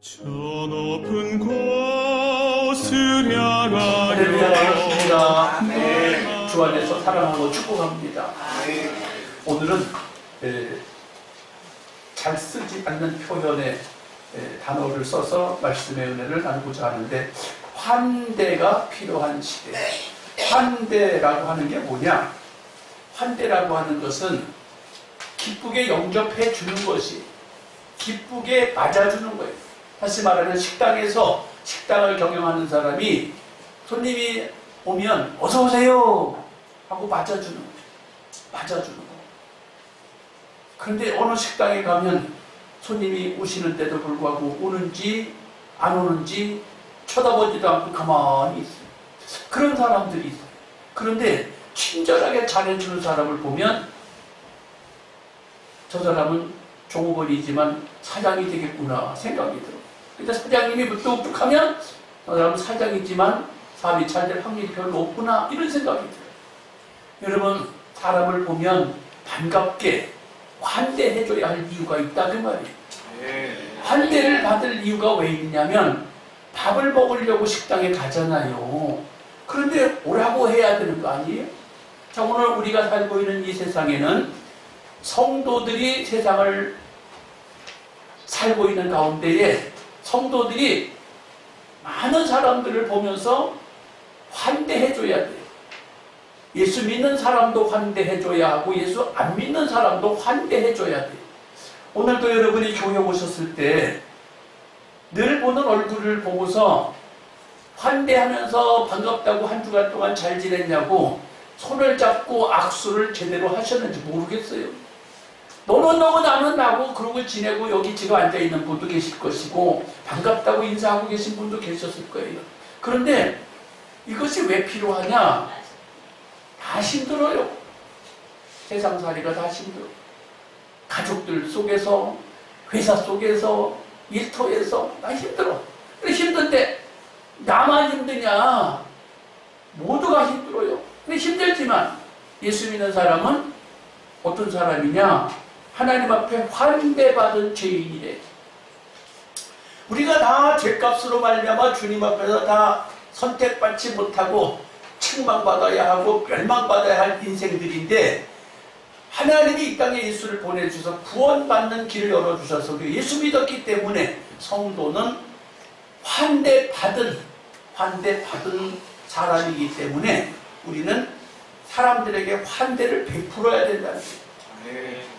저 높은 곳을 향하여 반갑습니다. 네, 주 안에서 사랑하고 축복합니다. 오늘은 잘 쓰지 않는 표현의 단어를 써서 말씀의 은혜를 나누고자 하는데, 환대가 필요한 시대. 환대라고 하는 게 뭐냐? 환대라고 하는 것은 기쁘게 영접해 주는 것이, 기쁘게 맞아주는 거예요. 다시 말하면 식당에서 식당을 경영하는 사람이 손님이 오면 어서 오세요 하고 맞아주는 거예요. 맞아주는 거예요. 그런데 어느 식당에 가면 손님이 오시는데도 불구하고 오는지 안 오는지 쳐다보지도 않고 가만히 있어요. 그런 사람들이 있어요. 그런데 친절하게 잘해주는 사람을 보면 저 사람은 종업원이지만 사장이 되겠구나 생각이 들어요. 근데 사장님이 무뚝뚝하면 저 사람은 사장이지만 사업이 잘 될 확률이 별로 없구나, 이런 생각이 들어요. 여러분, 사람을 보면 반갑게 환대해줘야 할 이유가 있다, 그 말이에요. 환대를 받을 이유가 왜 있냐면 밥을 먹으려고 식당에 가잖아요. 그런데 오라고 해야 되는 거 아니에요? 자, 오늘 우리가 살고 있는 이 세상에는 성도들이 세상을 살고 있는 가운데에 성도들이 많은 사람들을 보면서 환대해줘야 돼요. 예수 믿는 사람도 환대해줘야 하고 예수 안 믿는 사람도 환대해줘야 돼요. 오늘도 여러분이 교회 오셨을 때 늘 보는 얼굴을 보고서 환대하면서 반갑다고 한 주간 동안 잘 지냈냐고 손을 잡고 악수를 제대로 하셨는지 모르겠어요. 너는 너고 나는 나고 그러고 지내고 여기 지금 앉아있는 분도 계실 것이고 반갑다고 인사하고 계신 분도 계셨을 거예요. 그런데 이것이 왜 필요하냐? 다 힘들어요. 세상살이가 다 힘들어. 가족들 속에서, 회사 속에서, 일터에서 다 힘들어. 그래, 힘든데 나만 힘드냐? 모두가 힘들어요. 그래, 힘들지만 예수 믿는 사람은 어떤 사람이냐? 하나님 앞에 환대받은 죄인이래. 우리가 다 죄값으로 말미암아 주님 앞에서 다 선택받지 못하고 책망받아야 하고 멸망받아야 할 인생들인데, 하나님이 이 땅에 예수를 보내주셔서 구원받는 길을 열어주셔서 예수 믿었기 때문에 성도는 환대받은 사람이기 때문에 우리는 사람들에게 환대를 베풀어야 된다는 거예요.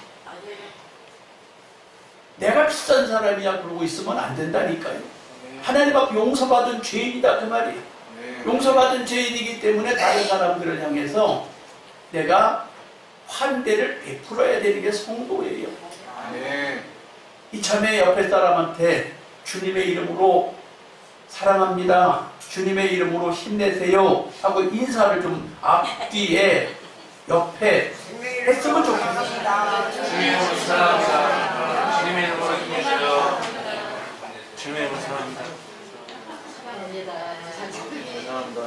내가 비싼 사람이야 그러고 있으면 안 된다니까요. 하나님 앞에 용서받은 죄인이다, 그 말이에요. 용서받은 죄인이기 때문에 다른 사람들을 향해서 내가 환대를 베풀어야 되는 게 성도예요. 이참에 옆에 사람한테 주님의 이름으로 사랑합니다, 주님의 이름으로 힘내세요 하고 인사를 좀 앞뒤에 옆에 했으면 좋겠습니다. 주님의 이름으로 사랑합니다. 주님의 이름으로 힘내세요. 주님의 이름으로 사랑합니다. 감사합니다.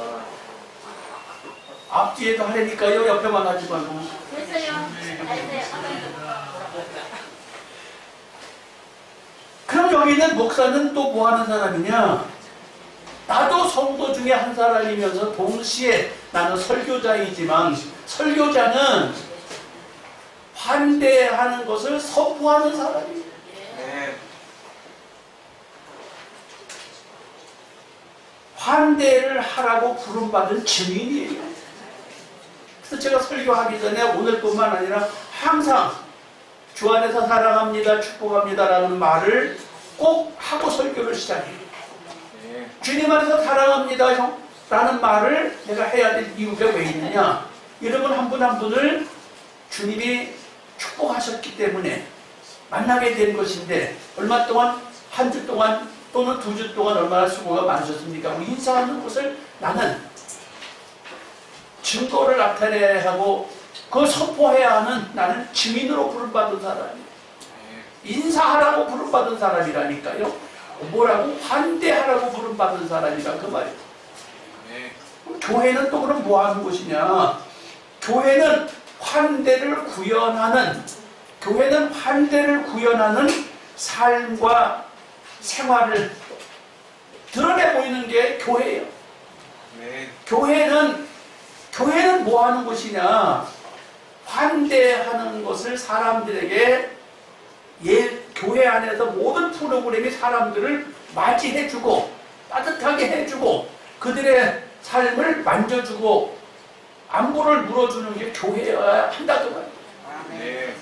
앞뒤에도 하려니까요. 옆에만 하지 말고. 됐어요. 그럼 여기 있는 목사는 또 뭐 하는 사람이냐? 나도 성도 중에 한 사람이면서 동시에 나는 설교자이지만 설교자는 환대하는 것을 선포하는 사람이에요. 환대를 하라고 부름받은 증인이에요. 그래서 제가 설교하기 전에 오늘뿐만 아니라 항상 주 안에서 사랑합니다, 축복합니다 라는 말을 꼭 하고 설교를 시작해요. 주님 안에서 사랑합니다 형 라는 말을 내가 해야 될 이유가 왜 있느냐? 여러분 한 분 한 분을 주님이 축복하셨기 때문에 만나게 된 것인데, 얼마 동안, 한 주 동안 또는 2주 동안 얼마나 수고가 많으셨습니까? 인사하는 것을 나는 증거를 나타내야 하고 그걸 선포해야 하는, 나는 증인으로 부름받은 사람이에요. 인사하라고 부름받은 사람이라니까요. 뭐라고? 환대하라고 부름받은 사람이다, 그 말이에요. 교회는 또 그럼 뭐 하는 곳이냐? 교회는 환대를 구현하는 삶과 생활을 드러내 보이는 게 교회예요. 네. 교회는 뭐 하는 곳이냐? 환대하는 것을 사람들에게 교회 안에서 모든 프로그램이 사람들을 맞이해주고 따뜻하게 해주고 그들의 삶을 만져주고 안부를 물어주는 게 교회여야 한다고 말이에요. 네.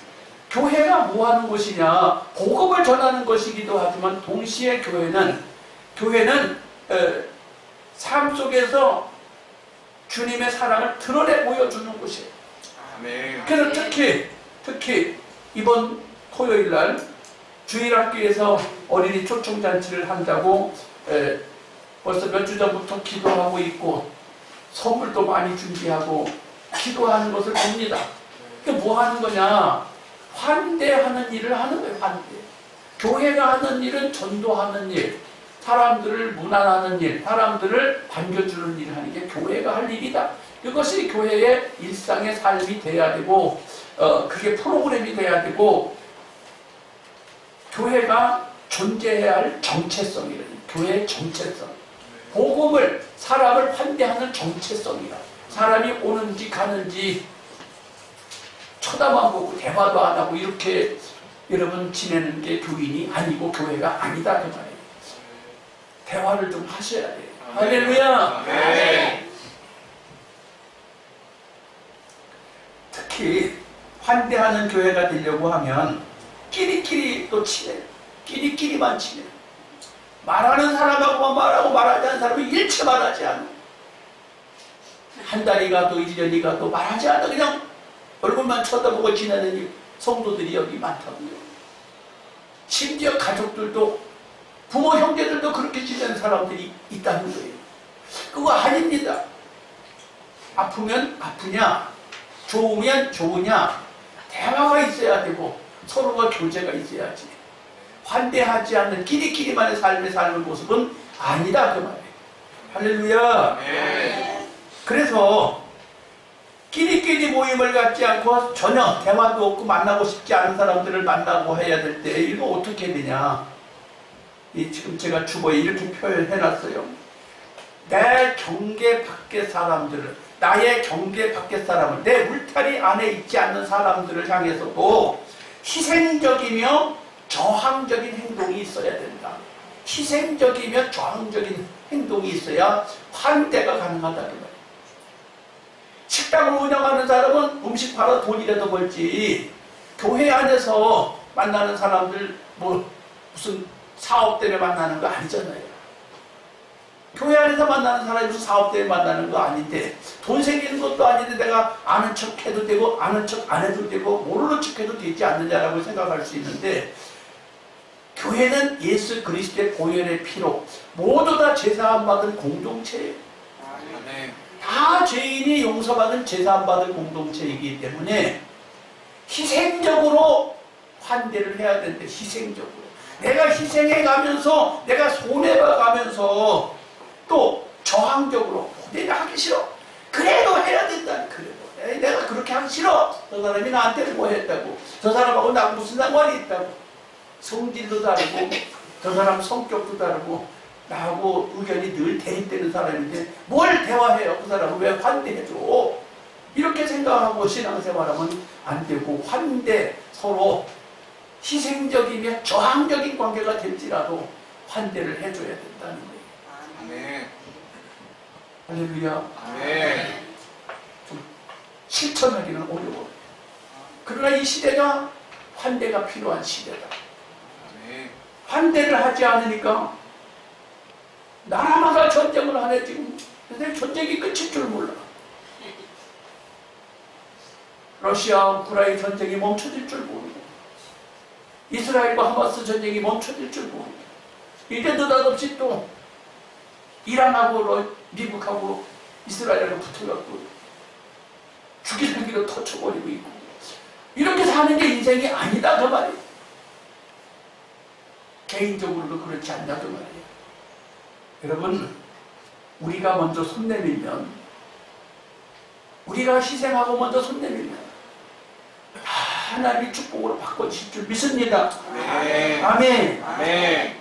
교회가 뭐 하는 곳이냐? 복음을 전하는 것이기도 하지만 동시에 교회는 삶 속에서 주님의 사랑을 드러내 보여주는 곳이에요. 네. 그래서 특히 이번 토요일 날 주일학교에서 어린이 초청잔치를 한다고 벌써 몇 주 전부터 기도하고 있고 선물도 많이 준비하고 기도하는 것을 봅니다. 그게 뭐 하는 거냐? 환대하는 일을 하는 거예요. 환대. 교회가 하는 일은 전도하는 일, 사람들을 문안하는 일, 사람들을 반겨주는 일을 하는 게 교회가 할 일이다. 이것이 교회의 일상의 삶이 돼야 되고 그게 프로그램이 돼야 되고 교회가 존재해야 할 정체성이라는 교회의 정체성. 복음을 사람을 환대하는 정체성이다. 사람이 오는지 가는지 쳐다만 보고 대화도 안 하고 이렇게 여러분 지내는 게 교인이 아니고 교회가 아니다 그 말이에요. 대화를 좀 하셔야 돼요. 할렐루야. 네. 특히 환대하는 교회가 되려고 하면 끼리끼리 또 친해요. 끼리끼리만 친해요. 말하는 사람하고만 말하고 말하지 않는 사람은 일체 말하지 않아. 한 달이 가도 1년이 가도 말하지 않아. 그냥 얼굴만 쳐다보고 지내는 성도들이 여기 많다고요. 심지어 가족들도 부모 형제들도 그렇게 지내는 사람들이 있다는 거예요. 그거 아닙니다. 아프면 아프냐, 좋으면 좋으냐, 대화가 있어야 되고 서로가 교제가 있어야지. 환대하지 않는 끼리끼리만의 삶의 삶의 모습은 아니다 그 말이에요. 할렐루야. 네. 그래서 끼리끼리 모임을 갖지 않고 전혀 대화도 없고 만나고 싶지 않은 사람들을 만나고 해야 될 때 이거 어떻게 되냐? 지금 제가 주보에 이렇게 표현해놨어요. 내 경계 밖의 사람들을, 나의 경계 밖의 사람을, 내 울타리 안에 있지 않는 사람들을 향해서도 희생적이며 저항적인 행동이 있어야 된다. 희생적이며 저항적인 행동이 있어야 환대가 가능하다 그 말이에요. 식당을 운영하는 사람은 음식 팔아 돈이라도 벌지 교회 안에서 만나는 사람들 무슨 사업 때문에 만나는 거 아니잖아요. 교회 안에서 만나는 사람이 무슨 사업 때문에 만나는 거 아닌데 돈 생기는 것도 아닌데 내가 아는 척 해도 되고 아는 척 안 해도 되고 모르는 척 해도 되지 않느냐라고 생각할 수 있는데 교회는 예수 그리스도의 보혈의 피로 모두 다 제사함 받은 공동체예요. 네. 다 죄인이 용서받은 제사함받은 공동체이기 때문에 희생적으로 환대를 해야 되는데 희생적으로 내가 희생해가면서 내가 손해봐가면서 또 저항적으로 내가 하기 싫어 그래도 해야 된다. 그래도 내가 그렇게 하기 싫어. 저 사람이 나한테 뭐 했다고 저 사람하고 나하고 무슨 상관이 있다고 성질도 다르고 저 사람 성격도 다르고 나하고 의견이 늘 대립되는 사람인데 뭘 대화해요? 그 사람은 왜 환대해줘? 이렇게 생각하고 신앙생활하면 안 되고 환대 서로 희생적이며 저항적인 관계가 될지라도 환대를 해줘야 된다는 거예요. 네. 할렐루야. 네. 좀 실천하기는 어려워요. 그러나 이 시대가 환대가 필요한 시대다. 네. 환대를 하지 않으니까 나라마다 전쟁을 하네 지금. 근데 전쟁이 끝일 줄 몰라. 러시아 우크라이나 전쟁이 멈춰질 줄 모르고 이스라엘과 하마스 전쟁이 멈춰질 줄 모르고 이제 느닷없이 또 이란하고 미국하고 이스라엘하고 붙어갖고 죽이살기로 터쳐버리고 있고 이렇게 사는 게 인생이 아니다 그 말이에요. 개인적으로도 그렇지 않냐 그 말이에요. 여러분 우리가 먼저 손 내밀면 우리가 희생하고 먼저 손 내밀면 하나님이 축복으로 바꿔주실 줄 믿습니다. 네. 아멘. 네.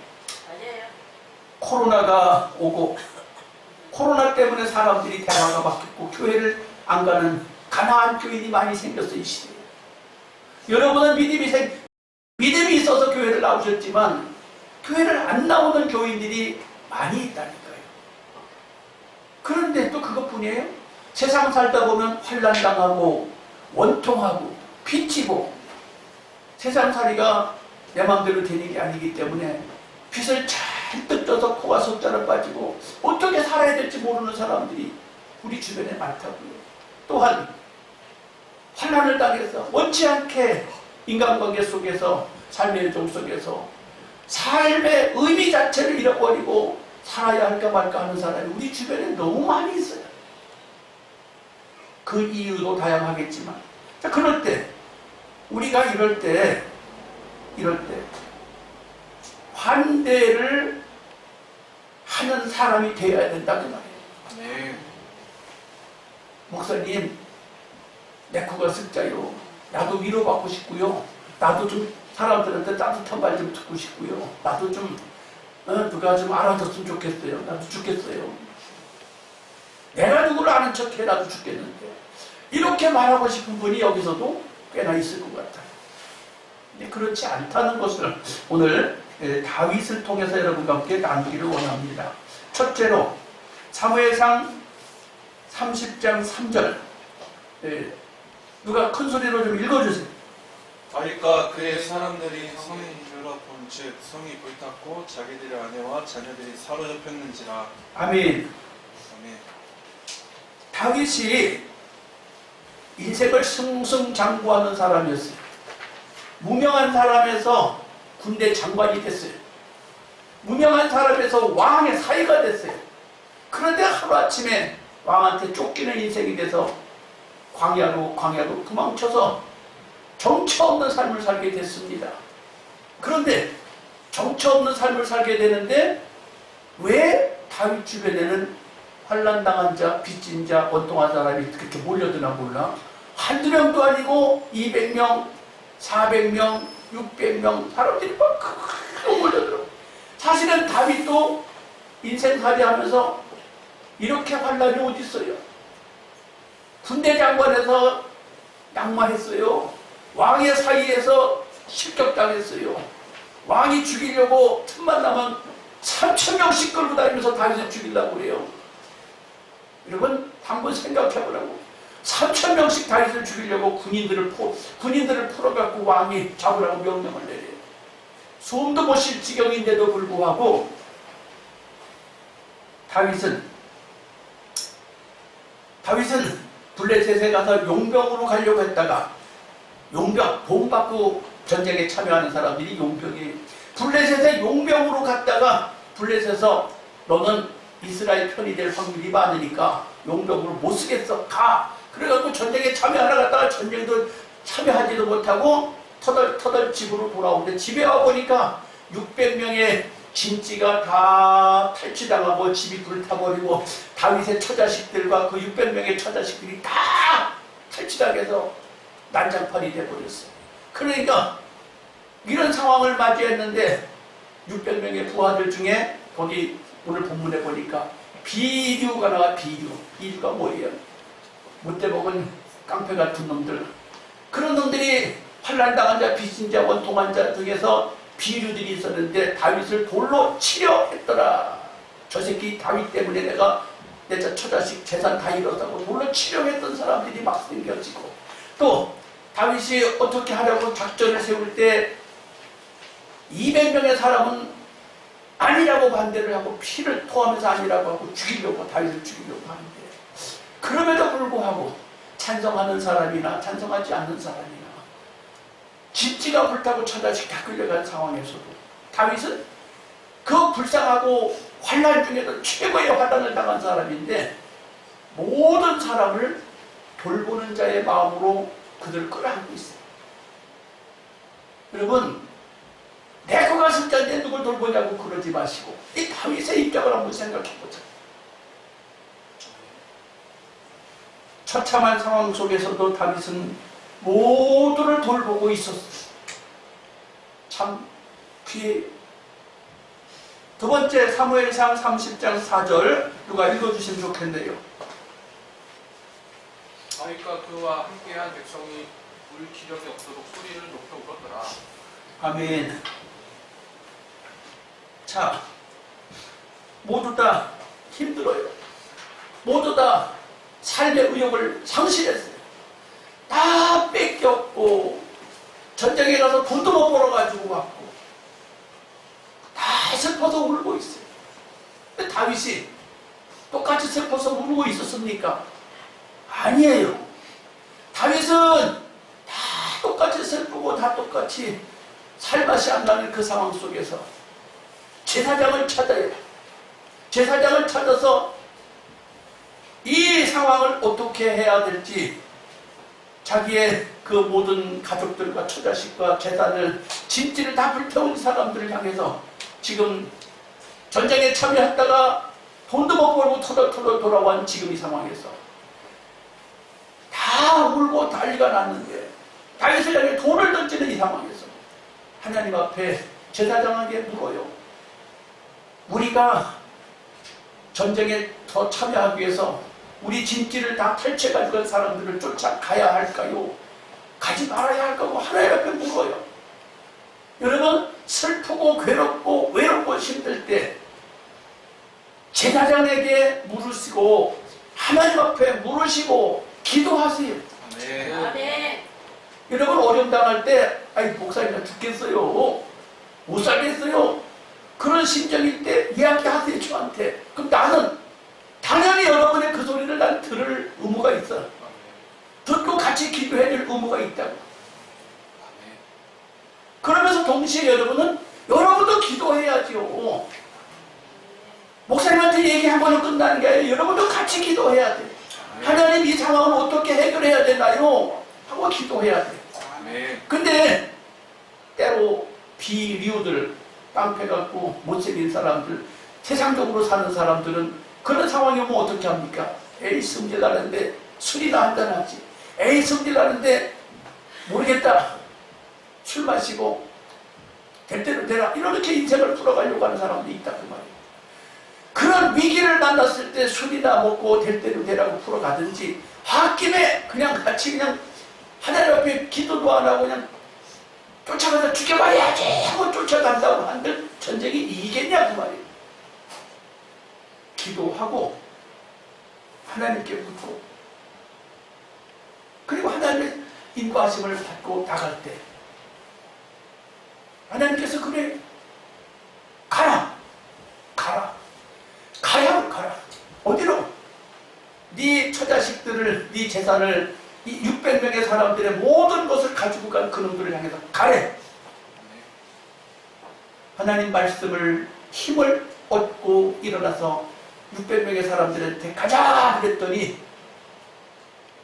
사람들이 대화가 바뀌었고 교회를 안 가는 가난한 교인이 많이 생겼어 이 시대에. 여러분은 믿음이 있어서 교회를 나오셨지만 교회를 안 나오는 교인들이 많이 있다니까요. 그런데 또 그것뿐이에요? 세상 살다 보면 환난당하고 원통하고 빚지고 세상살이가 내 마음대로 되는 게 아니기 때문에 빚을 잔뜩 져서 코가 석자로 빠지고 어떻게 살아야 될지 모르는 사람들이 우리 주변에 많다고요. 또한 환난을 당해서 원치 않게 인간관계 속에서 삶의 일정 속에서 삶의 의미 자체를 잃어버리고 살아야 할까 말까 하는 사람이 우리 주변에 너무 많이 있어요. 그 이유도 다양하겠지만 자, 그럴 때 우리가 이럴 때 환대를 하는 사람이 되어야 된다 그 말이에요. 네. 목사님 내 코가 습자요. 나도 위로받고 싶고요. 나도 좀 사람들한테 따뜻한 말 좀 듣고 싶고요. 나도 좀 누가 좀 알아줬으면 좋겠어요. 나도 죽겠어요. 내가 누구를 아는 척해 나도 죽겠는데 이렇게 말하고 싶은 분이 여기서도 꽤나 있을 것 같아요. 근데 그렇지 않다는 것을 오늘 다윗을 통해서 여러분과 함께 나누기를 원합니다. 첫째로 사무엘상 30장 3절 누가 큰 소리로 좀 읽어주세요. 다윗과 그의 사람들이 성에 이르러 본즉 성이 불탔고 자기들의 아내와 자녀들이 사로잡혔는지라. 아멘. 아멘. 다윗이 인생을 승승장구하는 사람이었어요. 무명한 사람에서 군대 장관이 됐어요. 무명한 사람에서 왕의 사위가 됐어요. 그런데 하루아침에 왕한테 쫓기는 인생이 돼서 광야로 도망쳐서 정처 없는 삶을 살게 됐습니다. 그런데 정처 없는 삶을 살게 되는데 왜 다윗 주변에는 환난당한 자, 빚진 자, 원통한 사람이 그렇게 몰려드나 몰라? 한두 명도 아니고 200명, 400명, 600명 사람들이 막 크게 몰려들어. 사실은 다윗도 인생살이 하면서 이렇게 환난이 어디 있어요? 군대 장관에서 낙마했어요. 왕의 사이에서 실격당했어요. 왕이 죽이려고 틈만 나면 3,000명씩 끌고 다니면서 다윗을 죽이려고 그래요. 여러분 한번 생각해보라고. 3,000명씩 다윗을 죽이려고 군인들을 풀어갖고 왕이 잡으라고 명령을 내려요. 숨도 못 쉴 지경인데도 불구하고 다윗은 블레셋에 가서 용병으로 가려고 했다가 본 받고 전쟁에 참여하는 사람들이 용병이에요. 블레셋에 용병으로 갔다가 블레셋에서 너는 이스라엘 편이 될 확률이 많으니까 용병으로 못 쓰겠어. 가. 그래갖고 전쟁에 참여하러 갔다가 전쟁도 참여하지도 못하고 터덜 집으로 돌아오는데 집에 와보니까 600명의 진지가 다 탈취당하고 집이 불타버리고 다윗의 처자식들과 그 600명의 처자식들이 다 탈취당해서 난장판이 돼버렸어요. 그러니까 이런 상황을 맞이했는데 600명의 부하들 중에 거기 오늘 본문에 보니까 비류가 나와. 비류가 뭐예요? 못돼 먹은 깡패 같은 놈들. 그런 놈들이 환난당한 자, 빚진 자, 원통한 자 중에서 비류들이 있었는데 다윗을 돌로 치려 했더라. 저 새끼 다윗 때문에 내가 내 처자식 재산 다 잃었다고 돌로 치려 했던 사람들이 막 생겨지고, 또 다윗이 어떻게 하려고 작전을 세울 때 200명의 사람은 아니라고 반대를 하고 피를 토하면서 아니라고 하고 다윗을 죽이려고 하는데, 그럼에도 불구하고 찬성하는 사람이나 찬성하지 않는 사람이나 집지가 불타고 처자식 다 끌려간 상황에서도 다윗은 그 불쌍하고 환난 중에도 최고의 환난을 당한 사람인데 모든 사람을 돌보는 자의 마음으로 그들을 끌어안고 있어요. 여러분, 내 코가 습자인데 누굴 돌보냐고 그러지 마시고 이 다윗의 입장을 한번 생각해보자. 처참한 상황 속에서도 다윗은 모두를 돌보고 있었어요. 참 귀해. 두 번째 사무엘상 30장 4절 누가 읽어주시면 좋겠네요. 다윗과 그와 함께한 백성이 울 기력이 없도록 소리를 높여 울었더라. 아멘. 자, 모두 다 힘들어요. 모두 다 삶의 의욕을 상실했어요. 다 뺏겼고 전쟁에 가서 돈도 못 벌어가지고 왔고 다 슬퍼서 울고 있어요. 근데 다윗이 똑같이 슬퍼서 울고 있었습니까? 아니에요. 다윗은 다 똑같이 슬프고 다 똑같이 살맛이 안 나는 그 상황 속에서 제사장을 찾아요. 제사장을 찾아서 이 상황을 어떻게 해야 될지 자기의 그 모든 가족들과 처자식과 재산을 진지를 다 불태운 사람들을 향해서 지금 전쟁에 참여했다가 돈도 못 벌고 터덜터덜 돌아온 지금 이 상황에서 다 울고 난리가 났는데 다윗을 향해 돈을 던지는 이 상황에서 하나님 앞에 제사장에게 물어요. 우리가 전쟁에 더 참여하기 위해서 우리 진지를 다 펼쳐가지고 간 사람들을 쫓아가야 할까요? 가지 말아야 할까요? 하나님 앞에 물어요. 여러분 슬프고 괴롭고 외롭고 힘들 때 제사장에게 물으시고 하나님 앞에 물으시고 기도하세요. 네. 아멘. 여러분 어려움 당할 때 아이 목사님 나 죽겠어요. 못 살겠어요. 그런 심정일 때 이야기하세요 저한테. 그럼 나는 당연히 여러분의 그 소리를 난 들을 의무가 있어. 듣고 같이 기도해야 될 의무가 있다고. 그러면서 동시에 여러분도 기도해야죠. 목사님한테 얘기 한 번은 끝나는 게 아니라 여러분도 같이 기도해야 돼. 하나님 이 상황을 어떻게 해결해야 되나요? 하고 기도해야 돼. 근데 때로 비리우들, 깡패 같고 못생긴 사람들, 세상적으로 사는 사람들은 그런 상황이 오면 어떻게 합니까? 에이 성질 나는데 술이나 한잔하지. 에이 성질 나는데 모르겠다. 술 마시고 될 대로 되라. 이렇게 인생을 풀어가려고 하는 사람도 있다고 말이에요. 그런 위기를 만났을 때 술이나 먹고 될 대로 되라고 풀어가든지 홧김에 그냥 같이 그냥 하나님 앞에 기도도 안 하고 그냥 쫓아가서 죽여버려야지 하고 쫓아간다고 한들 전쟁이 이기겠냐고 말이에요. 기도하고 하나님께 묻고 그리고 하나님의 인도하심을 받고 나갈 때 하나님께서 그래 가라 어디로? 네 처자식들을 네 재산을 이 600명의 사람들의 모든 것을 가지고 간 그놈들을 향해서 가래. 하나님 말씀을 힘을 얻고 일어나서 600명의 사람들한테 가자 그랬더니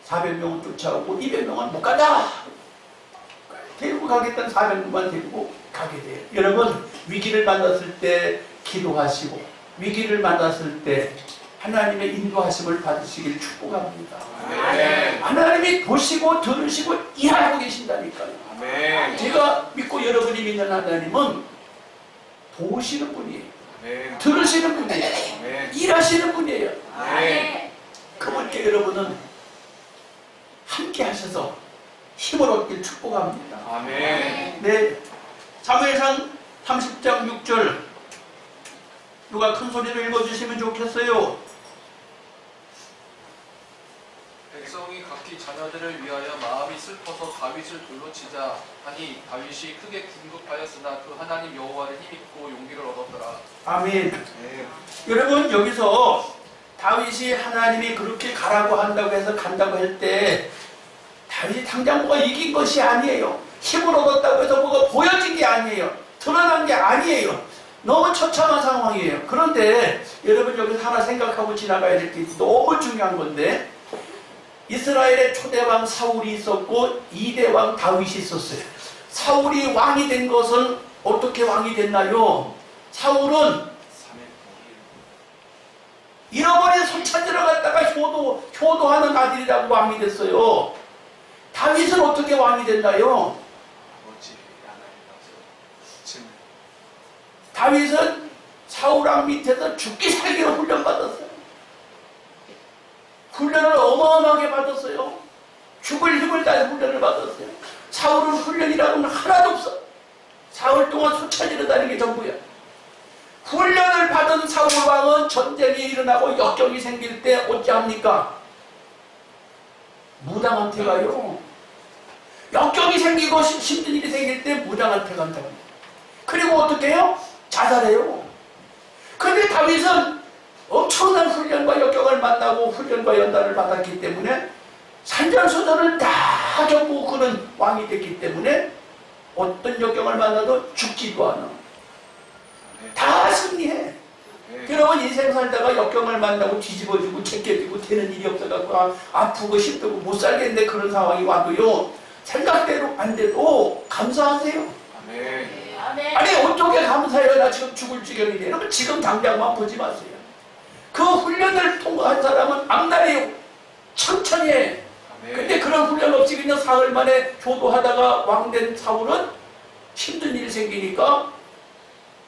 400명은 쫓아오고 200명은 못 가자. 데리고 가겠다는 400명만 데리고 가게 돼요. 여러분 위기를 만났을 때 기도하시고 위기를 만났을 때 하나님의 인도하심을 받으시길 축복합니다. 아멘. 하나님이 보시고 들으시고 일하고 계신다니까요. 아멘. 제가 믿고 여러분이 믿는 하나님은 보시는 분이에요. 아멘. 들으시는 분이에요. 아멘. 일하시는 분이에요. 아멘. 그분께 여러분은 함께 하셔서 힘을 얻길 축복합니다. 아멘. 네, 사무엘상 30장 6절 누가 큰 소리로 읽어주시면 좋겠어요. 백성이 각기 자녀들을 위하여 마음이 슬퍼서 다윗을 돌로 치자 하니 다윗이 크게 긴급하였으나 그 하나님 여호와를 힘입고 용기를 얻었더라. 아멘. 네. 여러분 여기서 다윗이 하나님이 그렇게 가라고 한다고 해서 간다고 할 때 다윗이 당장 뭐가 이긴 것이 아니에요. 힘을 얻었다고 해서 뭐가 보여진 게 아니에요. 드러난 게 아니에요. 너무 처참한 상황이에요. 그런데 여러분 여기서 하나 생각하고 지나가야 될 게 너무 중요한 건데 이스라엘의 초대왕 사울이 있었고 2대왕 다윗이 있었어요. 사울이 왕이 된 것은 어떻게 왕이 됐나요? 사울은 잃어버린 손 찾으러 갔다가 효도하는 아들이라고 왕이 됐어요. 다윗은 어떻게 왕이 됐나요? 아버지 하나님 앞서 다윗은 사울왕 밑에서 죽기 살기로 훈련받았어요. 훈련을 어마어마하게 받았어요. 죽을 힘을 다해 훈련을 받았어요. 사울은 훈련이라고는 하나도 없어. 사흘 동안 소찬이로 다니는 게 전부야. 훈련을 받은 사울왕은 전쟁이 일어나고 역경이 생길 때 어찌합니까? 무당한테 가요. 역경이 생기고 힘든 일이 생길 때 무당한테 간다고. 그리고 어떻게 해요? 자살해요. 그런데 다윗은 엄청난 훈련과 역경을 만나고 훈련과 연단을 받았기 때문에 산전수전을 다 겪고 그는 왕이 됐기 때문에 어떤 역경을 만나도 죽지도 않아. 다 승리해. 여러분 인생 살다가 역경을 만나고 뒤집어지고 제껴지고 되는 일이 없어갖고 아프고 힘들고 못 살겠는데 그런 상황이 와도요, 생각대로 안 돼도 감사하세요. 아니 어떻게 감사해요? 나 지금 죽을 지경인데. 여러분 지금 당장만 보지 마세요. 그 훈련을 통과한 사람은 앞날에 천천히 해. 근데 그런 훈련 없이 그냥 사흘 만에 교도하다가 왕된 사울은 힘든 일이 생기니까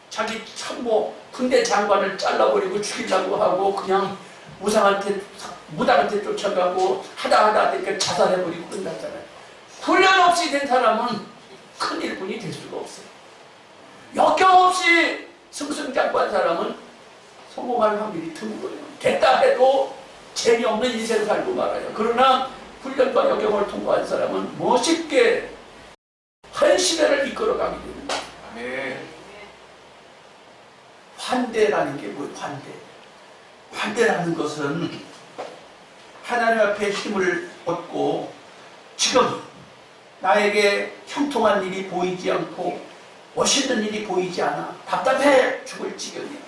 자기 참모 군대 장관을 잘라버리고 죽이려고 하고 그냥 무당한테 쫓아가고 하다 이렇게 자살해버리고 끝났잖아요. 훈련 없이 된 사람은 큰 일꾼이 될 수가 없어요. 역경 없이 승승장구한 사람은 성공할 확률이 드물어요. 됐다 해도 재미없는 인생 살고 말아요. 그러나 훈련과 역경을 통과한 사람은 멋있게 한 시대를 이끌어가게 됩니다. 환대라는 게 뭐예요? 환대라는 것은 하나님 앞에 힘을 얻고 지금 나에게 형통한 일이 보이지 않고 멋있는 일이 보이지 않아 답답해 죽을 지경이야.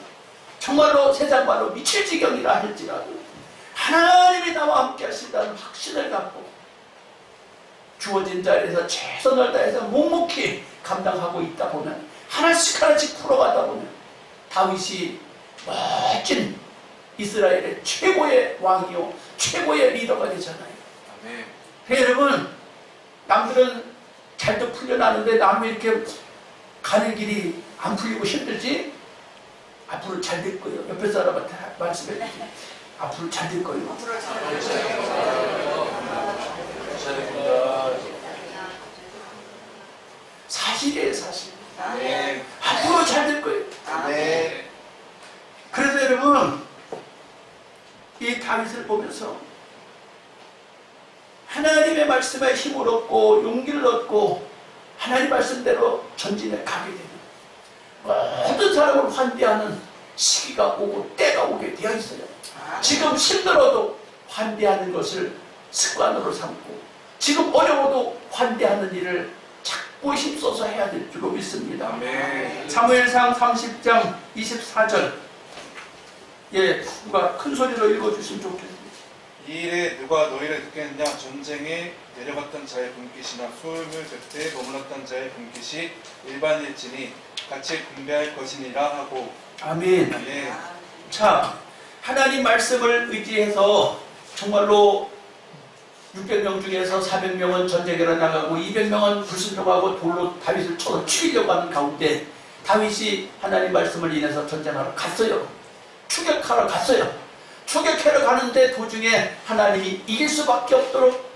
정말로 세상 말로 미칠 지경이라 할지라도 하나님이 나와 함께 하신다는 확신을 갖고 주어진 자리에서 최선을 다해서 묵묵히 감당하고 있다 보면 하나씩 풀어가다 보면 다윗이 멋진 이스라엘의 최고의 왕이요 최고의 리더가 되잖아요. 여러분 남들은 잘도 풀려나는데 남이 이렇게 가는 길이 안 풀리고 힘들지? 앞으로 잘 될 거예요. 옆에 사람한테 말씀해 주세요. 앞으로 잘 될 거예요. 사실이에요, 사실. 앞으로 잘 될 거예요. 그래서 여러분 이 다윗을 보면서 하나님의 말씀에 힘을 얻고 용기를 얻고 하나님 말씀대로 전진해 가게 되는 모든 사람을 환대하는 시기가 오고 때가 오게 되어 있어요. 지금 힘들어도 환대하는 것을 습관으로 삼고 지금 어려워도 환대하는 일을 자꾸 힘써서 해야 될 줄로 믿습니다. 사무엘상 30장 24절 누가 큰 소리로 읽어주시면 좋겠습니다. 이 일에 누가 너희를 듣겠느냐? 전쟁에 내려갔던 자의 분깃이나 수을 곁에 머물렀던 자의 분깃이 일반일지니 같이 분배할 것이니라 하고. 아멘. 자, 하나님 말씀을 의지해서 정말로 600명 중에서 400명은 전쟁에 나가고 200명은 불순종하고 돌로 다윗을 쳐서 죽이려고 하는 가운데 다윗이 하나님 말씀을 인해서 전쟁하러 갔어요. 추격하러 갔어요. 추격하러 가는데 도중에 하나님이 이길 수밖에 없도록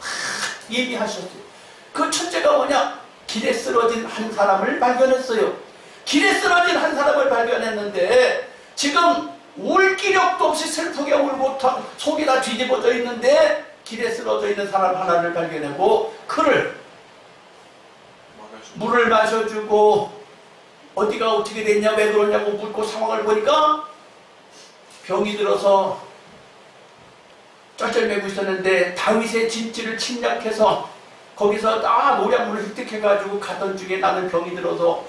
예비하셨어요. 그 첫째가 뭐냐? 길에 쓰러진 한 사람을 발견했어요. 길에 쓰러진 한 사람을 발견했는데 지금 울 기력도 없이 슬프게 울고 속이 다 뒤집어져 있는데 길에 쓰러져 있는 사람 하나를 발견하고 그를 물을 마셔주고 어디가 어떻게 됐냐 왜 그러냐고 묻고 상황을 보니까 병이 들어서 쩔쩔매고 있었는데 다윗의 진지를 침략해서 거기서 노량물을 획득해가지고 가던 중에 나는 병이 들어서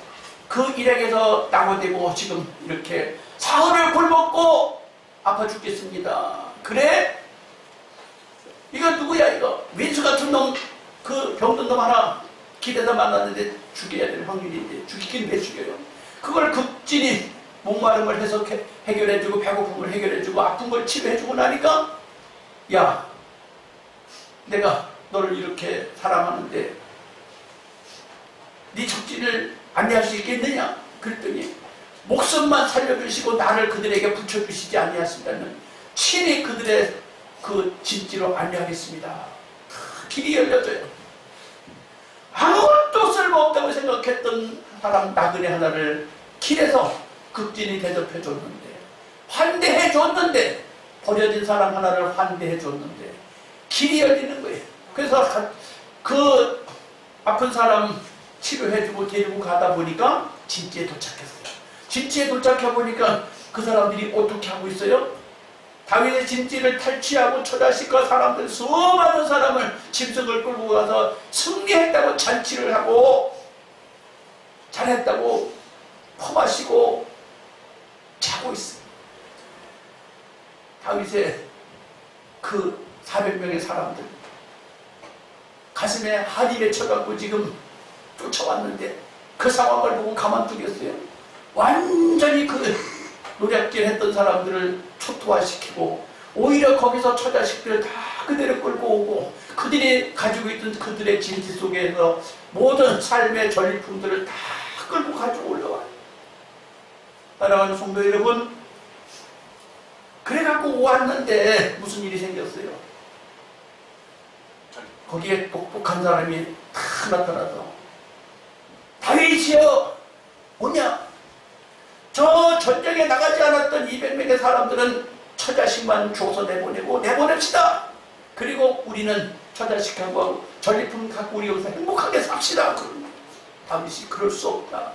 그 일행에서 낙오되고 지금 이렇게 사흘을 굶었고 아파 죽겠습니다. 그래? 이거 누구야 이거? 민수 같은 놈, 그 병든 놈 하나 길에서 만났는데 죽여야 될 확률인데 죽이긴 왜 죽여요? 그걸 극진히 목마름을 해서 해결해주고 배고픔을 해결해주고 아픈 걸 치료해주고 나니까 야, 내가 너를 이렇게 사랑하는데 네 적진을 안내할 수 있겠느냐? 그랬더니 목숨만 살려주시고 나를 그들에게 붙여주시지 아니하신다면 친히 그들의 그 진지로 안내하겠습니다. 길이 열려져요. 아무것도 쓸모없다고 생각했던 사람 나그네 하나를 길에서 극진히 대접해 줬는데, 환대해 줬는데, 버려진 사람 하나를 환대해 줬는데 길이 열리는 거예요. 그래서 그 아픈 사람 치료해주고 데리고 가다 보니까 진지에 도착했어요. 진지에 도착해 보니까 그 사람들이 어떻게 하고 있어요? 다윗의 진지를 탈취하고 처자식과 사람들 수많은 사람을 짐승을 끌고 가서 승리했다고 잔치를 하고 잘했다고 퍼마시고 자고 있어요. 다윗의 그 400명의 사람들 가슴에 한이 맺혀갖고 지금 쫓아왔는데 그 상황을 보고 가만두겠어요? 완전히 그 노략질 했던 사람들을 초토화시키고 오히려 거기서 처자식들을 다 그대로 끌고 오고 그들이 가지고 있던 그들의 진지 속에서 모든 삶의 전리품들을 다 끌고 가지고 올라와요. 사랑하는 성도 여러분, 그래갖고 왔는데 무슨 일이 생겼어요? 거기에 똑똑한 사람이 다 나타나서 다윗이여 뭐냐? 저 전쟁에 나가지 않았던 200명의 사람들은 처자식만 줘서 내보냅시다. 그리고 우리는 처자식하고 전리품 갖고 우리 여기서 행복하게 삽시다. 다윗이 그럴 수 없다.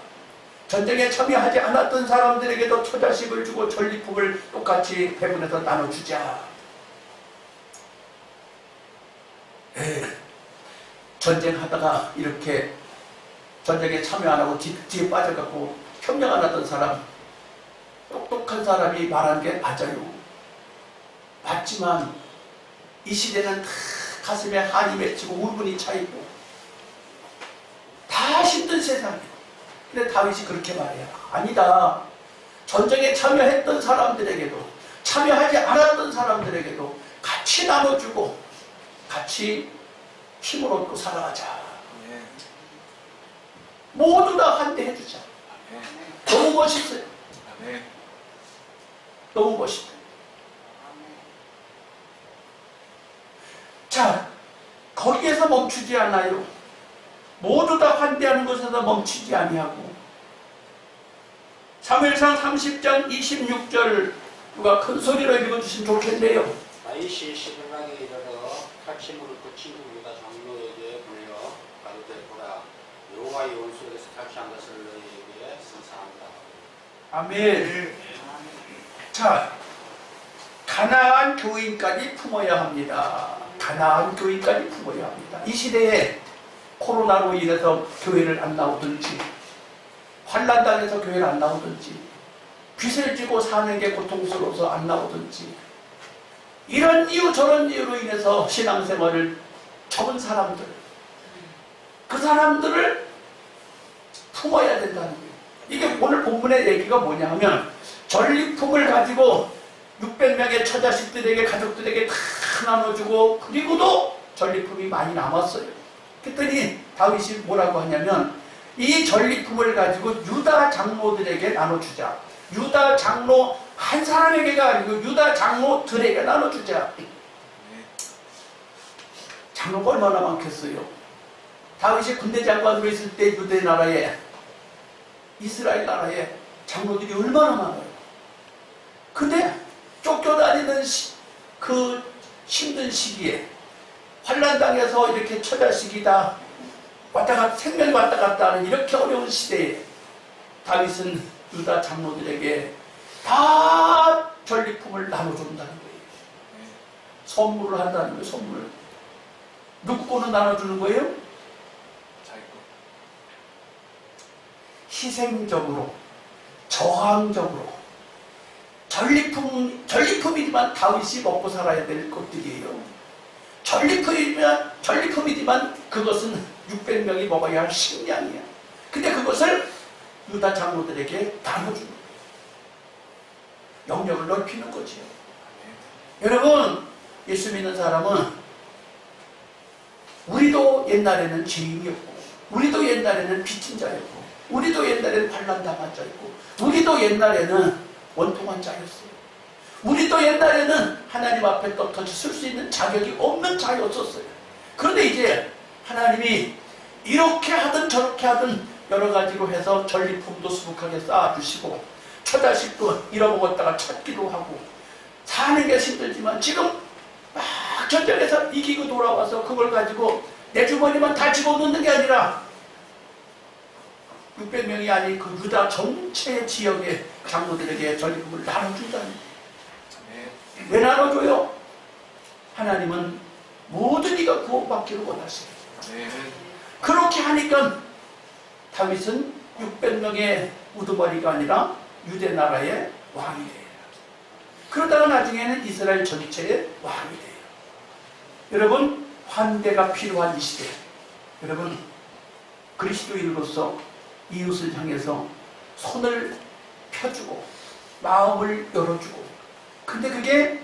전쟁에 참여하지 않았던 사람들에게도 처자식을 주고 전리품을 똑같이 배분해서 나눠주자. 전쟁하다가 이렇게 전쟁에 참여 안 하고 뒤에 빠져갖고 협력 안 하던 사람, 똑똑한 사람이 말한 게 맞아요. 맞지만 이 시대는 다 가슴에 한이 맺히고 울분이 차있고 다 힘든 세상이에요. 근데 다윗이 그렇게 말해요. 아니다. 전쟁에 참여했던 사람들에게도 참여하지 않았던 사람들에게도 같이 나눠주고 같이 힘을 얻고 살아가자. 모두 다 환대해주자. 너무 멋있어요. 너무 멋있다. 자, 거기에서 멈추지 않아요. 모두 다 환대하는 것에서 멈추지 아니하고 사무엘상 30장 26절 누가 큰 소리로 읽어주시면 좋겠네요. 다윗이 시글락에 이르러 탈취물을 붙인 유다 장로에게 보내어 가로되 보라 여호와의 원수에게서 탈취한 것을 너희에게 선사한다. 아멘. 자, 가나안 교인까지 품어야 합니다. 가나안 교인까지 품어야 합니다. 이 시대에 코로나로 인해서 교회를 안 나오든지 환난당해서 교회를 안 나오든지 빚을 지고 사는 게 고통스러워서 안 나오든지 이런 이유 저런 이유로 인해서 신앙생활을 접은 사람들, 그 사람들을 품어야 된다는 거예요. 이게 오늘 본문의 얘기가 뭐냐 하면 전리품을 가지고 600명의 처자식들에게 가족들에게 다 나눠주고 그리고도 전리품이 많이 남았어요. 그랬더니 다윗이 뭐라고 하냐면 이 전리품을 가지고 유다 장로들에게 나눠주자. 유다 장로 한 사람에게가 아니고 유다 장로들에게 나눠주자. 장로가 얼마나 많겠어요? 다윗이 군대 장관으로 있을 때 유대 나라에 이스라엘 나라에 장로들이 얼마나 많아요. 근데 쫓겨다니는 그 힘든 시기에 환난당해서 이렇게 처자식이 다 생명이 왔다 갔다 하는 이렇게 어려운 시대에 다윗은 유다 장로들에게 다 전리품을 나눠준다는 거예요. 선물을 한다는 거예요. 선물. 누구 거는 나눠주는 거예요? 희생적으로, 저항적으로. 전리품이지만 다윗이 먹고 살아야 될 것들이에요. 전리품이지만 그것은 600명이 먹어야 할 식량이야. 근데 그것을 유다 장로들에게 나눠주는 거예요. 영역을 넓히는 거지요. 여러분, 예수 믿는 사람은 우리도 옛날에는 죄인이었고 우리도 옛날에는 빚진 자였고 우리도 옛날에는 환난당한 자였고, 우리도 옛날에는 원통한 자였어요. 우리도 옛날에는 하나님 앞에 떳떳이 설 수 있는 자격이 없는 자였었어요. 그런데 이제 하나님이 이렇게 하든 저렇게 하든 여러 가지로 해서 전리품도 수북하게 쌓아주시고, 처자식도 잃어먹었다가 찾기도 하고, 사는 게 힘들지만 지금 막 전쟁에서 이기고 돌아와서 그걸 가지고 내 주머니만 다 집어넣는 게 아니라 600명이 아닌 그 유다 전체 지역의 장로들에게 전리품을 나눠준다니. 왜 나눠줘요? 하나님은 모든 이가 구원받기를 원하세요. 그렇게 하니까 다윗은 600명의 우두머리가 아니라 유대 나라의 왕이 돼요. 그러다가 나중에는 이스라엘 전체의 왕이 돼요. 여러분, 환대가 필요한 이 시대, 여러분 그리스도인으로서 이웃을 향해서 손을 펴주고 마음을 열어주고, 근데 그게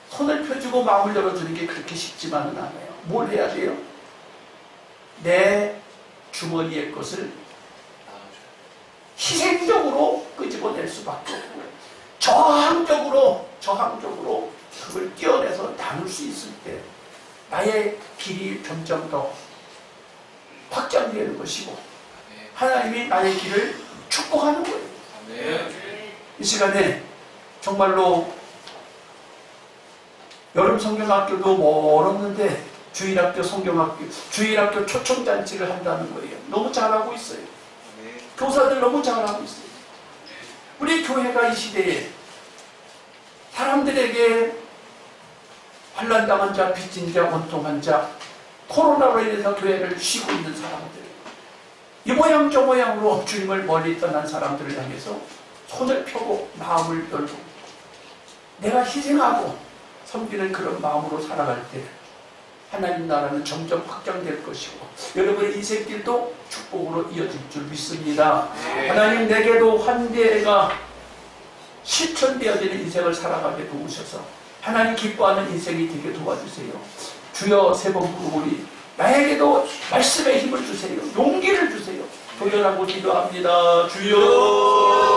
손을 펴주고 마음을 열어주는 게 그렇게 쉽지만은 않아요. 뭘 해야 돼요? 내 주머니의 것을 희생적으로 끄집어낼 수밖에 없고, 저항적으로 그걸 떼어내서 나눌 수 있을 때 나의 길이 점점 더 확장되는 것이고, 하나님이 나의 길을 축복하는 거예요. 이 시간에 정말로 여름 성경학교도 멀었는데 주일학교 성경학교, 주일학교 초청잔치를 한다는 거예요. 너무 잘하고 있어요. 교사들 너무 잘하고 있어요. 우리 교회가 이 시대에 사람들에게 환난당한 자, 빚진 자, 원통한 자, 코로나로 인해서 교회를 쉬고 있는 사람들, 이 모양 저 모양으로 주님을 멀리 떠난 사람들을 향해서 손을 펴고 마음을 열고 내가 희생하고 섬기는 그런 마음으로 살아갈 때 하나님 나라는 점점 확장될 것이고, 여러분의 인생길도 축복으로 이어질 줄 믿습니다. 하나님 내게도 환대가 실천되어지는 인생을 살아가게 도우셔서 하나님 기뻐하는 인생이 되게 도와주세요. 주여 세 번 부르오니 나에게도 말씀의 힘을 주세요. 용기를 주세요. 도전하고 기도합니다. 주여.